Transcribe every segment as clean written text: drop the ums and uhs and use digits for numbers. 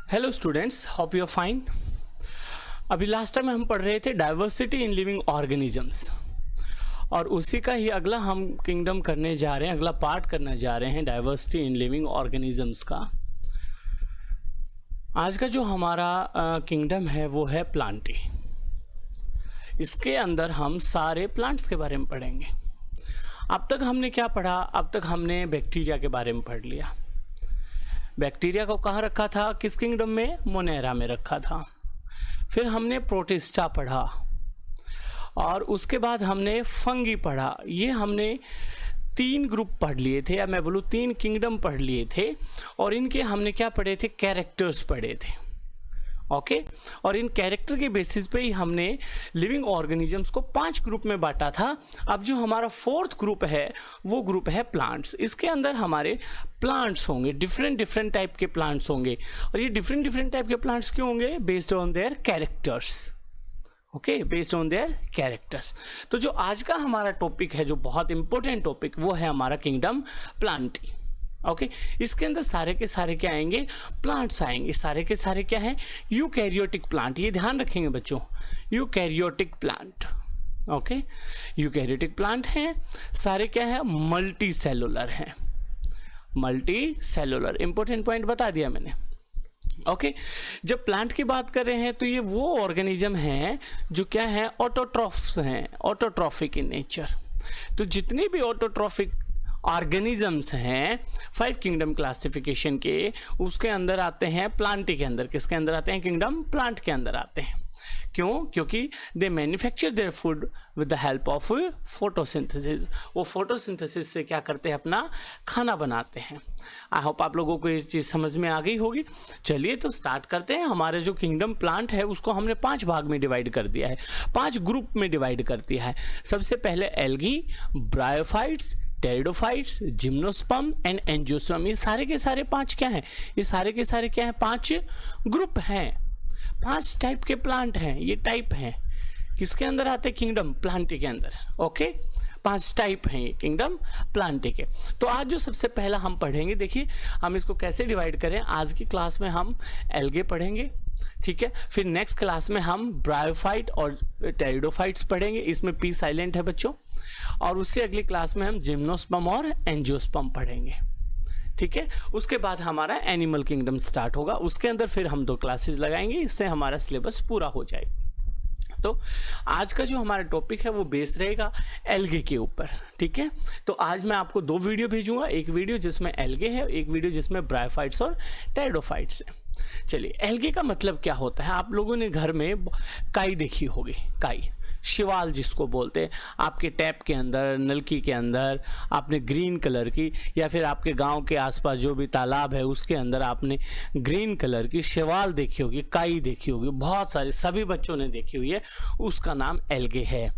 Hello students, hope you are fine. अभी last time हम पढ़ रहे थे डाइवर्सिटी इन लिविंग ऑर्गेनिजम्स और उसी का ही अगला हम किंगडम करने जा रहे हैं, अगला पार्ट करने जा रहे हैं डाइवर्सिटी इन लिविंग ऑर्गेनिजम्स का। आज का जो हमारा किंगडम है वो है प्लांटी। इसके अंदर हम सारे प्लांट्स के बारे में पढ़ेंगे। अब तक हमने क्या पढ़ा? अब तक हमने बैक्टीरिया के बारे में पढ़ लिया। बैक्टीरिया को कहाँ रखा था? किस किंगडम में? मोनेरा में रखा था। फिर हमने प्रोटिस्टा पढ़ा और उसके बाद हमने फंगी पढ़ा। ये हमने 3 ग्रुप पढ़ लिए थे, या मैं बोलूँ 3 किंगडम पढ़ लिए थे और इनके हमने क्या पढ़े थे? कैरेक्टर्स पढ़े थे। ओके और इन कैरेक्टर के बेसिस पे ही हमने लिविंग ऑर्गेनिजम्स को 5 ग्रुप में बांटा था। अब जो हमारा 4th ग्रुप है वो ग्रुप है प्लांट्स। इसके अंदर हमारे प्लांट्स होंगे, डिफरेंट टाइप के प्लांट्स होंगे। और ये डिफरेंट टाइप के प्लांट्स क्यों होंगे? Based on their characters. Okay, based on their characters. तो जो आज का हमारा टॉपिक है, जो बहुत इंपॉर्टेंट टॉपिक, वो है हमारा किंगडम प्लांटी। ओके इसके अंदर सारे के सारे क्या आएंगे? प्लांट्स आएंगे। सारे के सारे क्या हैं? Eukaryotic plant. ये ध्यान रखेंगे बच्चों, eukaryotic plant. Okay eukaryotic plant हैं। सारे क्या है? मल्टी सेलुलर हैं। मल्टी सेलुलर, इंपॉर्टेंट पॉइंट बता दिया मैंने। ओके जब प्लांट की बात कर रहे हैं तो ये वो ऑर्गेनिज्म हैं जो क्या है? ऑटोट्रॉफ्स हैं, ऑटोट्रॉफिक इन नेचर। तो जितनी भी ऑटोट्रॉफिक ऑर्गेनिजम्स हैं 5 किंगडम क्लासिफिकेशन के, उसके अंदर आते हैं प्लांटी के अंदर। किसके अंदर आते हैं? किंगडम प्लांट के अंदर आते हैं। क्यों? क्योंकि they manufacture their food with the help of photosynthesis. वो फोटोसिंथेसिस से क्या करते हैं? अपना खाना बनाते हैं। आई होप आप लोगों को ये चीज़ समझ में आ गई होगी। चलिए तो स्टार्ट करते हैं। हमारे जो किंगडम प्लांट है उसको हमने 5 भाग में डिवाइड कर दिया है, 5 ग्रुप में डिवाइड कर दिया है। सबसे पहले algae, bryophytes, pteridophytes, gymnosperm and angiosperm. ये सारे के सारे 5 क्या हैं? ये सारे के सारे क्या हैं? 5 ग्रुप हैं। 5 टाइप के प्लांट हैं। ये टाइप हैं किसके अंदर आते हैं? किंगडम प्लांटी के अंदर। ओके 5 टाइप हैं ये किंगडम प्लांटी के। तो आज जो सबसे पहला हम पढ़ेंगे, देखिए हम इसको कैसे डिवाइड करें। आज की क्लास में हम एल्गे पढ़ेंगे, ठीक है। फिर नेक्स्ट क्लास में हम ब्रायोफाइट और टेरिडोफाइट्स पढ़ेंगे, इसमें पी साइलेंट है बच्चों। और उससे अगली क्लास में हम जिम्नोस्पर्म और एंजियोस्पर्म पढ़ेंगे, ठीक है। उसके बाद हमारा एनिमल किंगडम स्टार्ट होगा। उसके अंदर फिर हम 2 क्लासेस लगाएंगे, इससे हमारा सिलेबस पूरा हो जाएगा। तो आज का जो हमारा टॉपिक है वो बेस रहेगा एल्गे के ऊपर, ठीक है। तो आज मैं आपको 2 वीडियो भेजूंगा, एक वीडियो जिसमें एल्गे है, एक वीडियो जिसमें ब्रायोफाइट्स और टेरिडोफाइट्स है। चलिए एल्गे का मतलब क्या होता है? आप लोगों ने घर में काई देखी होगी, काई, शिवाल जिसको बोलते हैं। आपके टैप के अंदर, नलकी के अंदर आपने ग्रीन कलर की, या फिर आपके गांव के आसपास जो भी तालाब है उसके अंदर आपने ग्रीन कलर की शिवाल देखी होगी, काई देखी होगी, बहुत सारे, सभी बच्चों ने देखी हुई है। उसका नाम एल्गे है।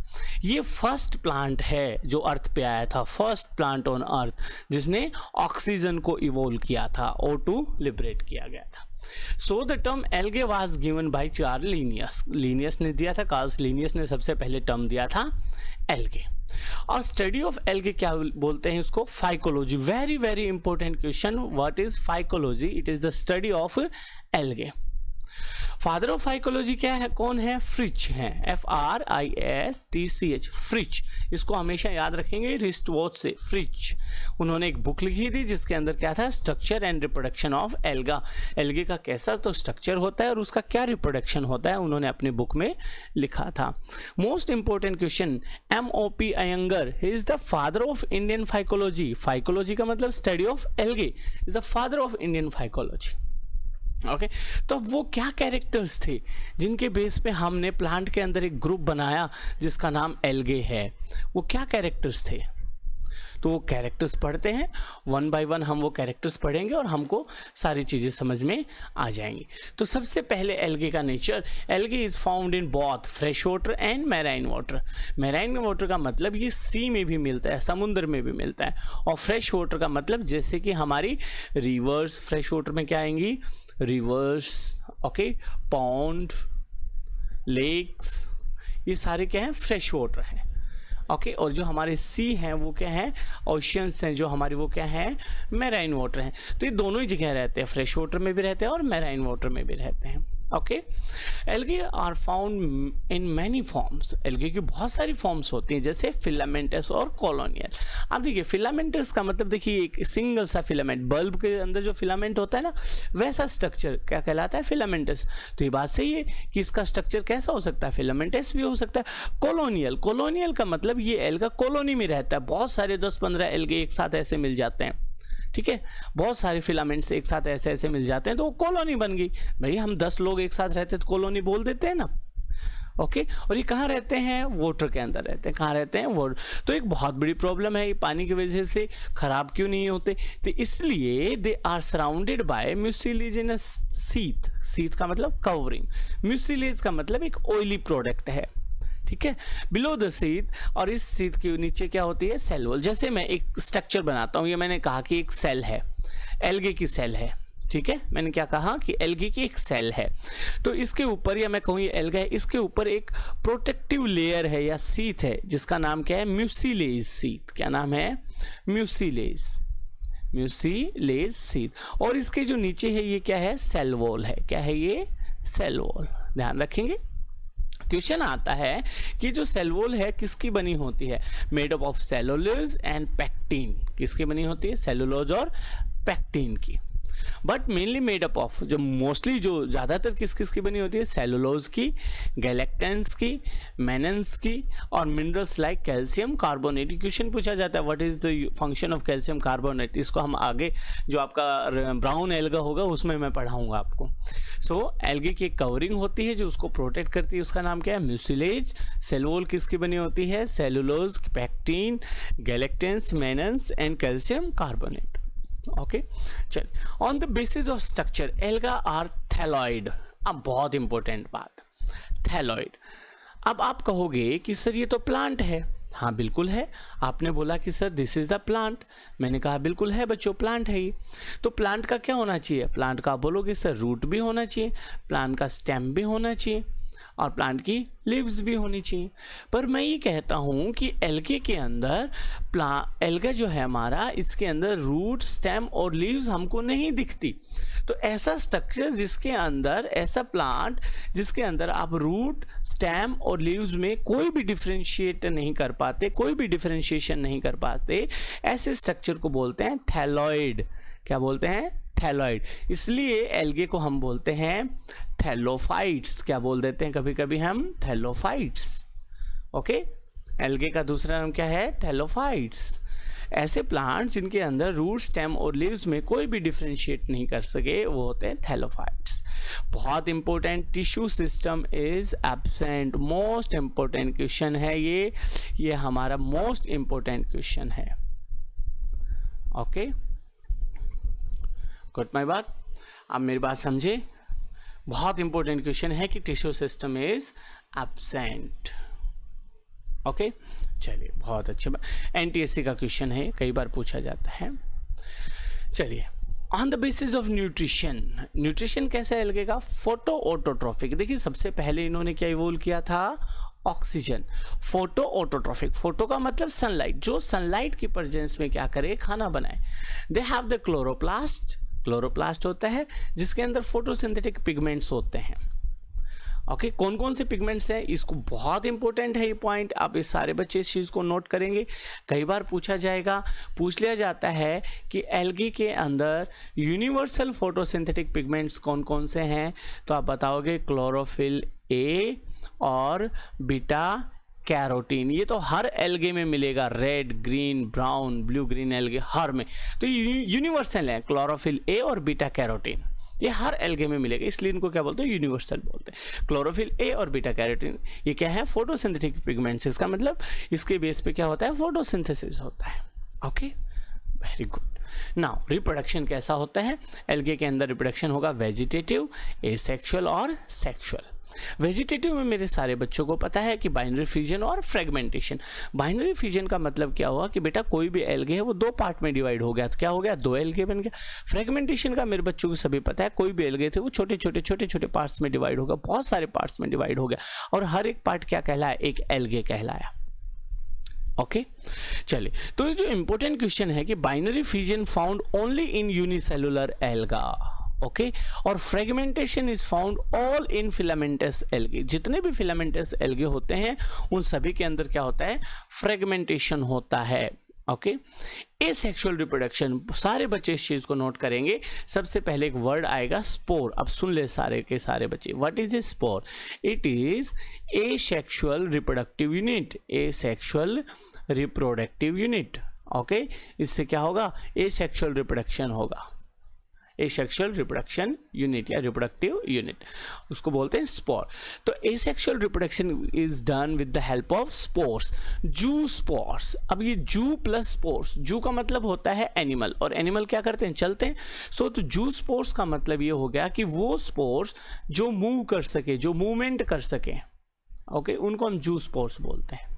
ये फर्स्ट प्लांट है जो अर्थ पे आया था, फर्स्ट प्लांट ऑन अर्थ जिसने ऑक्सीजन को इवोल्व किया था, O2 लिबरेट किया गया था। So the term algae was given by Charles Linnaeus. Linnaeus ने दिया था, कार्ल्स लिनियस ने सबसे पहले टर्म दिया था एल्गे। और स्टडी ऑफ एल्गे क्या बोलते हैं इसको? Phycology. Very important question, what is phycology? It is the study of algae. Father of phycology क्या है? कौन है? फ्रिच है, FRISTCH, फ्रिच। इसको हमेशा याद रखेंगे रिस्ट वॉच से, फ्रिच। उन्होंने एक बुक लिखी थी जिसके अंदर क्या था? Structure and reproduction of alga. Algae का कैसा तो स्ट्रक्चर होता है और उसका क्या रिप्रोडक्शन होता है, उन्होंने अपनी बुक में लिखा था। Most important question, MOP Iyengar, he is the father of Indian phycology. Phycology का मतलब study of algae, is the father of Indian phycology. Okay तो वो क्या कैरेक्टर्स थे जिनके बेस पे हमने प्लांट के अंदर एक ग्रुप बनाया जिसका नाम एल्गे है? वो क्या कैरेक्टर्स थे? तो वो कैरेक्टर्स पढ़ते हैं, 1 बाय 1 हम वो कैरेक्टर्स पढ़ेंगे और हमको सारी चीज़ें समझ में आ जाएंगी। तो सबसे पहले एल्गे का nature, algae is found in both fresh water and marine water. Marine water का मतलब ये सी में भी मिलता है, समुद्र में भी मिलता है। और फ्रेश वाटर का मतलब जैसे कि हमारी रिवर्स फ्रेश वाटर में क्या आएंगी? रिवर्स, ओके, पॉन्ड, लेक्स, ये सारे क्या है? फ्रेश वाटर है। ओके। और जो हमारे सी हैं वो क्या हैं, ओशियंस हैं, जो हमारी वो क्या हैं, मैराइन वाटर हैं। तो ये दोनों ही जगह रहते हैं, फ्रेश वाटर में भी रहते हैं और मैराइन वाटर में भी रहते हैं। Okay. Algae are found in many forms, algae की बहुत सारी फॉर्म्स होती हैं, जैसे फिलामेंटस और कॉलोनियल। अब देखिए फिलामेंटस का मतलब देखिए एक सिंगल सा फिलामेंट, बल्ब के अंदर जो फिलामेंट होता है ना, वैसा स्ट्रक्चर क्या कहलाता है, फिलामेंटस। तो ये बात सही है कि इसका स्ट्रक्चर कैसा हो सकता है, फिलामेंटस भी हो सकता है। कॉलोनियल, कॉलोनियल का मतलब ये एल्गा कॉलोनी में रहता है, बहुत सारे 10-15 एल्गे एक साथ ऐसे मिल जाते हैं, ठीक है, बहुत सारे फिलामेंट्स एक साथ ऐसे ऐसे मिल जाते हैं तो कॉलोनी बन गई। भाई हम 10 लोग एक साथ रहते तो कॉलोनी बोल देते हैं ना। ओके। और ये कहाँ रहते हैं, वाटर के अंदर रहते हैं। कहाँ रहते हैं, वाटर। तो एक बहुत बड़ी प्रॉब्लम है, ये पानी की वजह से खराब क्यों नहीं होते, तो इसलिए they are surrounded by mucilaginous sheath. Sheath का मतलब कवरिंग, म्यूसिलेज का मतलब एक ऑयली प्रोडक्ट है, ठीक है, बिलो द सीथ। और इस सीथ के नीचे क्या होती है, सेल वॉल। जैसे मैं एक स्ट्रक्चर बनाता हूं, ये मैंने कहा कि एक सेल है, एल्गे की सेल है, ठीक है, मैंने क्या कहा कि एल्गे की एक सेल है। तो इसके ऊपर, या मैं कहूँ ये एल्गा है, इसके ऊपर एक प्रोटेक्टिव लेयर है या सीथ है, जिसका नाम क्या है, म्यूसिलेज सीथ। क्या नाम है, म्यूसिलेज, म्यूसिलेज सीथ। और इसके जो नीचे है ये क्या है, सेल वॉल है। क्या है ये, सेल वॉल। ध्यान रखेंगे, क्वेश्चन आता है कि जो सेल वॉल है किसकी बनी होती है, made up of cellulose and pectin. किसकी बनी होती है, सेलुलोज और पैक्टिन की। But mainly made up of, जो मोस्टली जो ज्यादातर किस किस की बनी होती है, सेलुलोज की, गैलेक्टेंस की, मेनेंस की और minerals like calcium carbonate. Question पूछा जाता है what is the function of calcium carbonate. इसको हम आगे जो आपका ब्राउन एल्गा होगा उसमें मैं पढ़ाऊंगा आपको। सो एल्गे की एक कवरिंग होती है जो उसको प्रोटेक्ट करती है, उसका नाम क्या है, म्यूसिलेज। सेल वॉल किसकी बनी होती है, cellulose, pectin, galactans, mannans and calcium carbonate. Okay, चल। On the basis of structure alga are thalloid. अब बहुत इंपॉर्टेंट बात, थैलॉइड। अब आप कहोगे कि सर ये तो प्लांट है। हाँ बिल्कुल है। आपने बोला कि sir this is the plant, मैंने कहा बिल्कुल है बच्चों, प्लांट है ये। तो प्लांट का क्या होना चाहिए, प्लांट का आप बोलोगे सर रूट भी होना चाहिए, प्लांट का स्टेम भी होना चाहिए और प्लांट की लीव्स भी होनी चाहिए। पर मैं ये कहता हूँ कि एल्गे के अंदर एल्गा जो है हमारा, इसके अंदर रूट, स्टेम और लीव्स हमको नहीं दिखती। तो ऐसा स्ट्रक्चर जिसके अंदर, ऐसा प्लांट जिसके अंदर आप रूट, स्टेम और लीव्स में कोई भी डिफरेंशिएट नहीं कर पाते, कोई भी डिफरेंशिएशन नहीं कर पाते, ऐसे स्ट्रक्चर को बोलते हैं थैलॉइड। क्या बोलते हैं, थैलॉइड। इसलिए एल्गे को हम बोलते हैं थैलोफाइट्स। क्या बोल देते हैं कभी कभी हम, थैलोफाइट्स। ओके, एल्गे का दूसरा नाम क्या है, थैलोफाइट्स। ऐसे प्लांट्स जिनके अंदर रूट, स्टेम और लीव्स में कोई भी डिफरेंशिएट नहीं कर सके, वो होते हैं थैलोफाइट्स। बहुत important, tissue system is absent. Most important question है ये हमारा मोस्ट इंपॉर्टेंट क्वेश्चन है। ओके, गुड माय बात, आप मेरी बात समझे। बहुत इंपॉर्टेंट क्वेश्चन है कि tissue system is absent. Okay, चलिए बहुत अच्छी बात। एनटीएससी का क्वेश्चन है, कई बार पूछा जाता है। चलिए, on the basis of nutrition, nutrition कैसे लगेगा, फोटो ऑटोट्रॉफिक। देखिए सबसे पहले इन्होंने क्या इवोल्व किया था, ऑक्सीजन। फोटो ऑटोट्रॉफिक, फोटो का मतलब सनलाइट, जो सनलाइट की प्रेजेंस में क्या करे, खाना बनाए। They have the chloroplast, chloroplast होता है जिसके अंदर फोटोसिंथेटिक पिगमेंट्स होते हैं। ओके, कौन कौन से पिगमेंट्स हैं, इसको बहुत इंपॉर्टेंट है ये पॉइंट, आप इस सारे बच्चे इस चीज़ को नोट करेंगे। कई बार पूछा जाएगा, पूछ लिया जाता है कि एल्गी के अंदर यूनिवर्सल फोटोसिंथेटिक पिगमेंट्स कौन कौन से हैं, तो आप बताओगे क्लोरोफिल ए और बीटा कैरोटीन। ये तो हर एल्गे में मिलेगा, red, green, brown, blue green algae हर में, तो यूनिवर्सल है क्लोरोफिल ए और बीटा कैरोटीन, ये हर एल्गे में मिलेगा, इसलिए इनको क्या बोलते हैं, यूनिवर्सल बोलते हैं। क्लोरोफिल ए और बीटा कैरोटीन ये क्या है, फोटोसिंथेटिक पिगमेंट्स। इसका मतलब इसके बेस पे क्या होता है, फोटोसिंथेसिस होता है। Okay, very good. Now reproduction कैसा होता है, एल्गे के अंदर रिप्रोडक्शन होगा वेजिटेटिव, एसेक्सुअल और सेक्सुअल। वेजिटेटिव में मेरे सारे बच्चों को पता है कि बाइनरी फ्यूजन और फ्रेगमेंटेशन। बाइनरी फ्यूजन का मतलब क्या हुआ कि बेटा कोई भी एल्गे है वो दो पार्ट में डिवाइड हो गया, तो क्या हो गया, दो एल्गे बन गया। फ्रेगमेंटेशन का मेरे बच्चों को सभी पता है, कोई भी एल्गे थे वो छोटे छोटे पार्ट्स में डिवाइड हो गया, बहुत सारे पार्ट्स में डिवाइड हो गया, और हर एक पार्ट क्या कहलाया, एक एल्गे कहलाया। ओके चलिए, तो ये जो इंपॉर्टेंट क्वेश्चन है कि binary fusion found only in unicellular alga, okay, और fragmentation is found all in filamentous algae. जितने भी फिलामेंटस एल्गे होते हैं उन सभी के अंदर क्या होता है, फ्रेगमेंटेशन होता है। ओके, एसेक्सुअल रिप्रोडक्शन, सारे बच्चे इस चीज को नोट करेंगे। सबसे पहले एक वर्ड आएगा स्पोर। अब सुन ले सारे के सारे बच्चे, what is a spore? It is asexual reproductive unit, asexual reproductive unit. Okay, इससे क्या होगा, एसेक्सुअल रिप्रोडक्शन होगा, एसेक्सुअल रिप्रोडक्शन यूनिट या रिप्रोडक्टिव यूनिट, उसको बोलते हैं स्पोर। तो asexual reproduction is done with the help of spores, जू स्पोर्स। अब ये जू प्लस स्पोर्स, जू का मतलब होता है एनिमल, और एनिमल क्या करते हैं, चलते हैं। सो तो जू स्पोर्स का मतलब ये हो गया कि वो स्पोर्स जो मूव कर सके, जो मूवमेंट कर सके, ओके, उनको हम जू स्पोर्स बोलते हैं।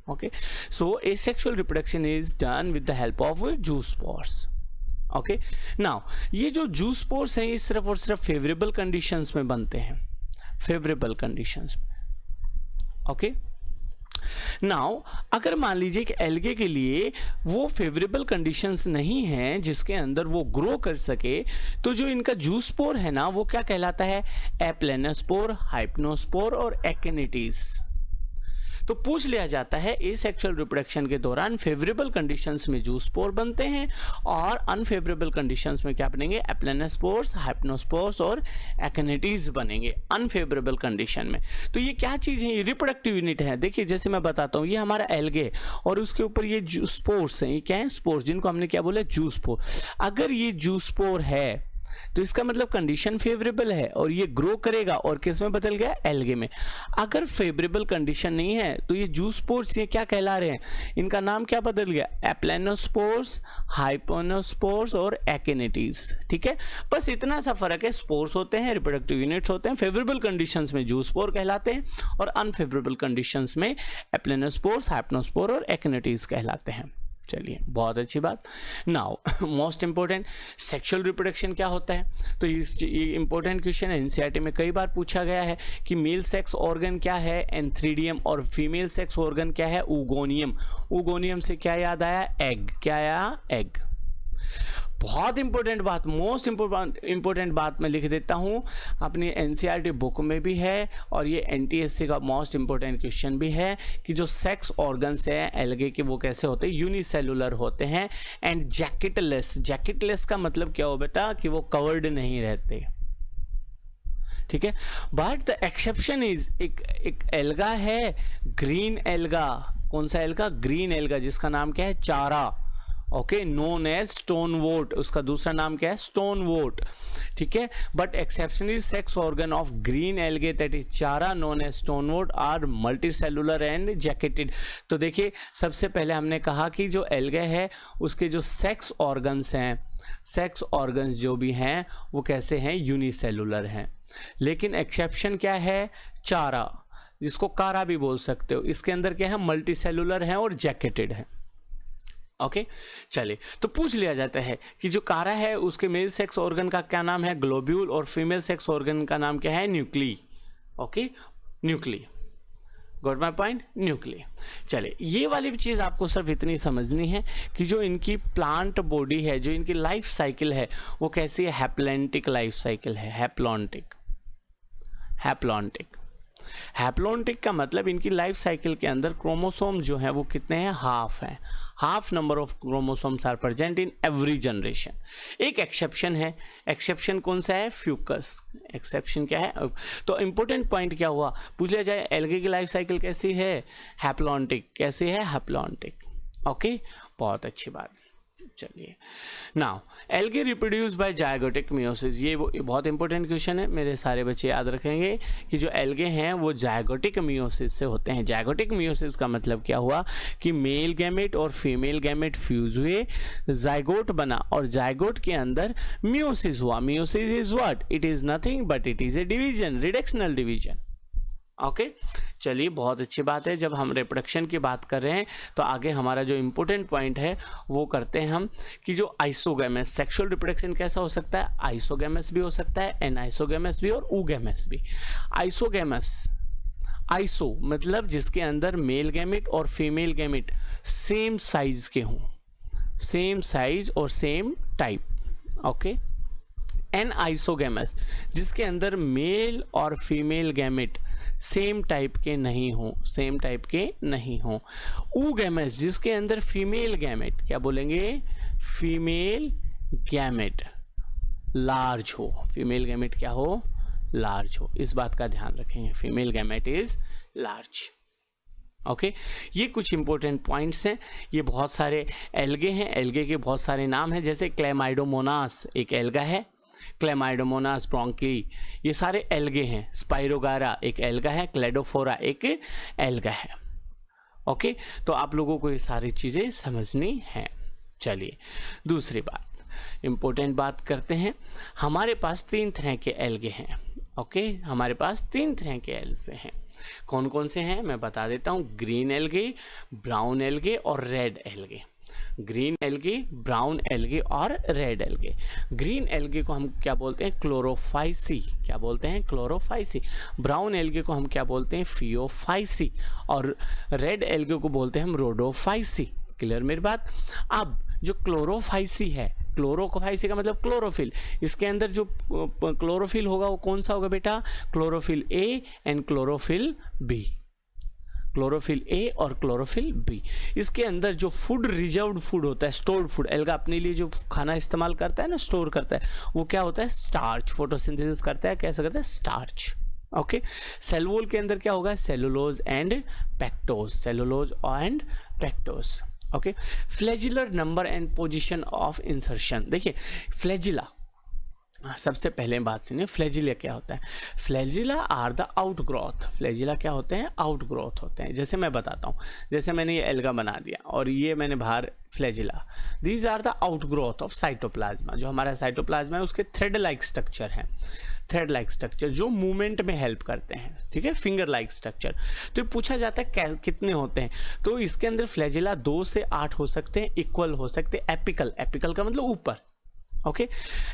Okay, so asexual reproduction is done with the help of जू स्पोर्स। ओके, नाउ ये जो जू स्पोर्स हैं ये सिर्फ और सिर्फ फेवरेबल कंडीशंस में बनते हैं, फेवरेबल कंडीशंस में। ओके, नाउ अगर मान लीजिए कि एल्गे के लिए वो फेवरेबल कंडीशंस नहीं हैं जिसके अंदर वो ग्रो कर सके, तो जो इनका जू स्पोर है ना वो क्या कहलाता है, एप्लेनोस्पोर, हाइप्नोस्पोर और एक्टिनिटीज। तो पूछ लिया जाता है एसेक्सुअल रिप्रोडक्शन के दौरान फेवरेबल कंडीशंस में जू स्पोर बनते हैं और अनफेवरेबल कंडीशंस में क्या बनेंगे, एप्लेनोस्पोर्स, हाइप्नोस्पोर्स और एक्टिनिटीज बनेंगे अनफेवरेबल कंडीशन में। तो ये क्या चीज है, ये रिप्रोडक्टिव यूनिट है। देखिए जैसे मैं बताता हूँ, ये हमारा एल्गे और उसके ऊपर ये जू स्पोर्स हैं, ये क्या है, स्पोर्स, जिनको हमने क्या बोला, जू स्पोर। अगर ये जू स्पोर है तो इसका मतलब कंडीशन फेवरेबल है और ये ग्रो करेगा, और किस में बदल गया, एल्गे में। अगर फेवरेबल कंडीशन नहीं है तो ये जू स्पोर्स ये क्या कहला रहे हैं, इनका नाम क्या बदल गया, एप्लेनोस्पोर्स, हाइपोनोस्पोर्स और एक्टिनिटीज। ठीक है, बस इतना सा फर्क है, स्पोर्स होते हैं, रिप्रोडक्टिव यूनिट्स होते हैं, फेवरेबल कंडीशंस में जू स्पोर कहलाते हैं और अनफेवरेबल कंडीशंस में एप्लेनोस्पोर्स, हाइप्नोस्पोर और एक्टिनिटीज कहलाते हैं। चलिए, बहुत अच्छी बात। Now most important, sexual reproduction क्या होता है? तो ये इंपॉर्टेंट क्वेश्चन है, एनसीईआरटी में कई बार पूछा गया है कि मेल सेक्स ऑर्गन क्या है, एंथ्रीडियम, और फीमेल सेक्स ऑर्गन क्या है, ऊगोनियम। ऊगोनियम से क्या याद आया, एग। क्या आया, एग। बहुत इंपॉर्टेंट बात, मोस्ट इंपॉर्टेंट बात मैं लिख देता हूं, अपनी एनसीईआरटी बुक में भी है और ये एनटीएससी का मोस्ट इंपॉर्टेंट क्वेश्चन भी है कि जो सेक्स ऑर्गन्स हैं एल्गे के वो कैसे होते हैं, यूनिसेलुलर होते हैं एंड जैकेटलेस। जैकेटलेस का मतलब क्या हो बेटा, कि वो कवर्ड नहीं रहते। ठीक है, बट द एक्सेप्शन इज, एक एल्गा है, ग्रीन एल्गा। कौन सा एल्गा, ग्रीन एल्गा, जिसका नाम क्या है, Chara. Okay, known as stonewort, उसका दूसरा नाम क्या है, स्टोन वोट। ठीक है, but exception is sex organ of green algae that is Chara known as stonewort are multicellular and jacketed. तो देखिए सबसे पहले हमने कहा कि जो एल्गे है उसके जो सेक्स ऑर्गन्स हैं, सेक्स ऑर्गन्स जो भी हैं वो कैसे हैं, यूनिसेलुलर हैं। लेकिन एक्सेप्शन क्या है, चारा, जिसको कारा भी बोल सकते हो, इसके अंदर क्या है, मल्टीसेलुलर है और जैकेटेड है। ओके, चलिए, तो पूछ लिया जाता है कि जो कारा है उसके मेल सेक्स ऑर्गन का क्या नाम है, ग्लोब्यूल, और फीमेल सेक्स ऑर्गन का नाम क्या है, nuclei. Okay, nuclei, got my point, nuclei. चलिए, ये वाली भी चीज़ आपको सिर्फ इतनी समझनी है कि जो इनकी प्लांट बॉडी है, जो इनकी लाइफ साइकिल है वो कैसी है, हैप्लॉन्टिक लाइफ साइकिल है, हैप्लॉन्टिक। हैप्लॉन्टिक, हैप्लॉन्टिक का मतलब इनकी लाइफ साइकिल के अंदर क्रोमोसोम जो है वो कितने हैं, हाफ है। Half number of chromosomes are present in every generation. एक एक्सेप्शन है, एक्सेप्शन कौन सा है, फ्यूकस। एक्सेप्शन क्या है, तो इंपॉर्टेंट पॉइंट क्या हुआ, पूछ लिया जाए एल्गे की लाइफ साइकिल कैसी है, हैप्लॉन्टिक। कैसी है, हैप्लॉन्टिक। ओके, बहुत अच्छी बात। चलिए, now algae reproduce by zygotic meiosis. ये बहुत इंपॉर्टेंट क्वेश्चन है, मेरे सारे बच्चे याद रखेंगे कि जो एल्गे हैं वो जायगोटिक मियोसिस से होते हैं। जायगोटिक मियोसिस का मतलब क्या हुआ कि मेल गैमेट और फीमेल गैमेट फ्यूज हुए, जायगोट बना और जायगोट के अंदर मियोसिस हुआ। Meiosis is what, it is nothing but it is A division, reductional division. Okay, चलिए, बहुत अच्छी बात है। जब हम रिप्रोडक्शन की बात कर रहे हैं तो आगे हमारा जो इम्पोर्टेंट पॉइंट है वो करते हैं हम कि जो आइसोगैमस, सेक्सुअल रिप्रोडक्शन कैसा हो सकता है, आइसोगैमस भी हो सकता है, एनाइसोगैमस भी और ऊगैमस भी। आइसोगैमस, आइसो मतलब जिसके अंदर मेल गैमेट और फीमेल गैमेट सेम साइज के हों, सेम साइज और same type. Okay. Anisogamous जिसके अंदर मेल और फीमेल गैमेट सेम टाइप के नहीं हो, सेम टाइप के नहीं हो। ऊगैमस जिसके अंदर फीमेल गैमेट, क्या बोलेंगे, फीमेल गैमेट लार्ज हो, फीमेल गैमेट क्या हो, लार्ज हो। इस बात का ध्यान रखेंगे, female gamete is large. Okay ये कुछ इंपॉर्टेंट पॉइंट्स हैं। ये बहुत सारे एल्गे हैं, एल्गे के बहुत सारे नाम हैं, जैसे क्लेमाइडोमोनास एक एल्गा है, क्लेमाइडोमोनास ब्रोंकी, ये सारे एल्गे हैं। स्पाइरोगारा एक एल्गा है, क्लेडोफोरा एक एल्गा है। ओके तो आप लोगों को ये सारी चीज़ें समझनी हैं। चलिए दूसरी बात, इंपॉर्टेंट बात करते हैं। हमारे पास 3 तरह के एल्गे हैं। ओके हमारे पास 3 तरह के एल्गे हैं। कौन कौन से हैं मैं बता देता हूँ। ग्रीन एल्गे, ब्राउन एल्गे और red algae. Green algae, brown algae और रेड एल्गे। ग्रीन एल्गे को हम क्या बोलते हैं, क्लोरोफाइसी, क्या बोलते हैं, क्लोरोफाइसी। ब्राउन एल्गे को हम क्या बोलते हैं, फियोफाइसी। और रेड एल्गे को बोलते हैं हम रोडोफाइसी। क्लियर मेरी बात। अब जो क्लोरोफाइसी है, क्लोरोफाइसी का मतलब क्लोरोफिल, इसके अंदर जो क्लोरोफिल होगा वो कौन सा होगा बेटा, chlorophyll A and chlorophyll B, chlorophyll A और क्लोरोफिल बी। इसके अंदर जो फूड, रिजर्व्ड फूड होता है, स्टोर्ड फूड, एल्गा अपने लिए जो खाना इस्तेमाल करता है ना, स्टोर करता है, वो क्या होता है, स्टार्च। फोटोसिंथेसिस करता है, कैसे करता है, स्टार्च। ओके सेल वॉल के अंदर क्या होगा, cellulose and pectose, cellulose and pectose. Okay flagellar number and position of insertion. देखिए फ्लैजिला, सबसे पहले बात सुनिए, फ्लैजिला क्या होता है। Flagella are the outgrowth, flagella क्या होते हैं, आउटग्रोथ होते हैं। जैसे मैं बताता हूँ, जैसे मैंने ये एल्गा बना दिया और ये मैंने बाहर flagella, these are the outgrowth of cytoplasma. जो हमारा साइटोप्लाज्मा है उसके थ्रेड लाइक स्ट्रक्चर है, थ्रेड लाइक स्ट्रक्चर जो मूवमेंट में हेल्प करते हैं, ठीक है, फिंगर लाइक स्ट्रक्चर। तो पूछा जाता है कितने होते हैं, तो इसके अंदर फ्लैजिला 2 से 8 हो सकते हैं, इक्वल हो सकते हैं, एपिकल, एपिकल का मतलब ऊपर। ओके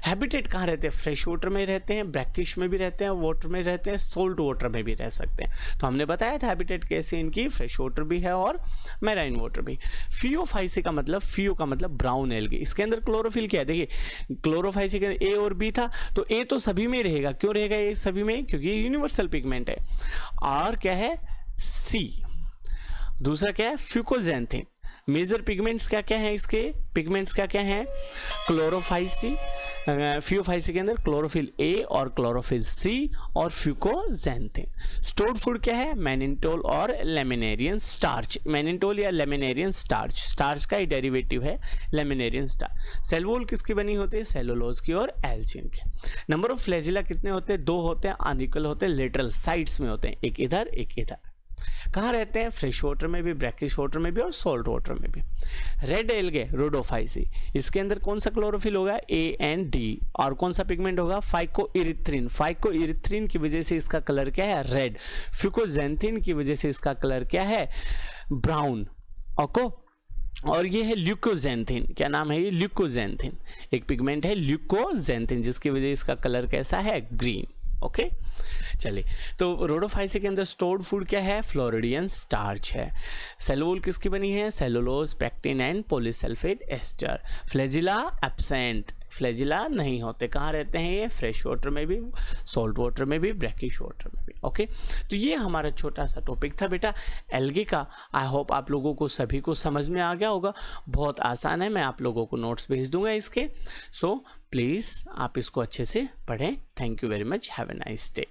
हैबिटेट कहाँ रहते हैं, फ्रेश वाटर में रहते हैं, ब्रैकिश में भी रहते हैं, वाटर में रहते हैं, सोल्ट वाटर में भी रह सकते हैं। तो हमने बताया था हैबिटेट कैसे इनकी, फ्रेश वाटर भी है और मैराइन वाटर भी। फियोफाइसी का मतलब, फियो का मतलब ब्राउन एल्गे, इसके अंदर क्लोरोफिल क्या है, देखिए क्लोरोफाइसी के अंदर ए और बी था, तो ए तो सभी में रहेगा, क्यों रहेगा ए सभी में, क्योंकि ये यूनिवर्सल पिगमेंट है। और क्या है, सी। दूसरा क्या है, फ्यूकोजेंथिन। मेजर पिगमेंट्स क्या क्या है, इसके पिगमेंट्स क्या क्या हैं, क्लोरोफाइसी, फियोफाइसी के अंदर क्लोरोफिल ए और क्लोरोफिल सी और फ्यूकोजेंथिन। स्टोर्ड फूड क्या है, मैनिटोल और लेमिनेरियन स्टार्च। मैनिटोल या लेमिनेरियन स्टार्च, स्टार्च का ही डेरिवेटिव है लेमिनेरियन स्टार्च। सेल वॉल किसकी बनी होती है, सेलुलोज की और एल्चिन की। नंबर ऑफ फ्लैजिला कितने होते हैं, 2 होते हैं, अनइक्वल होते हैं, लेटरल साइड्स में होते हैं, एक इधर एक इधर। कहाँ रहते हैं, फ्रेश वाटर में भी, ब्रैकिश वाटर में भी और सॉल्ट वाटर में भी। रेड एल्गे, रोडोफाइसी, इसके अंदर कौन सा क्लोरोफिल होगा, ए एंड डी। और कौन सा पिगमेंट होगा, फाइकोइरिथ्रिन। फाइकोइरिथ्रिन की वजह से इसका कलर क्या है, रेड। फ्यूकोजेंथिन की वजह से इसका कलर क्या है, ब्राउन। ओके और ये है ल्यूकोजेंथिन, क्या नाम है ये, ल्यूकोजेंथिन। एक पिगमेंट है ल्यूकोजेंथिन जिसकी वजह से इसका कलर कैसा है, ग्रीन। ओके चलिए, तो रोडोफाइसी के अंदर स्टोर्ड फूड क्या है, फ्लोरिडियन स्टार्च है। सेल वॉल किसकी बनी है, cellulose, pectin and polysulphate ester. Flagella absent, flagella नहीं होते, कहाँ रहते हैं ये, फ्रेश वाटर में भी, सॉल्ट वाटर में भी, ब्रैकिश वाटर में भी। ओके तो ये हमारा छोटा सा टॉपिक था बेटा एल्गे का। आई होप आप लोगों को सभी को समझ में आ गया होगा, बहुत आसान है, मैं आप लोगों को नोट्स भेज दूंगा इसके। सो प्लीज़ आप इसको अच्छे से पढ़ें। Thank you very much, have a nice day.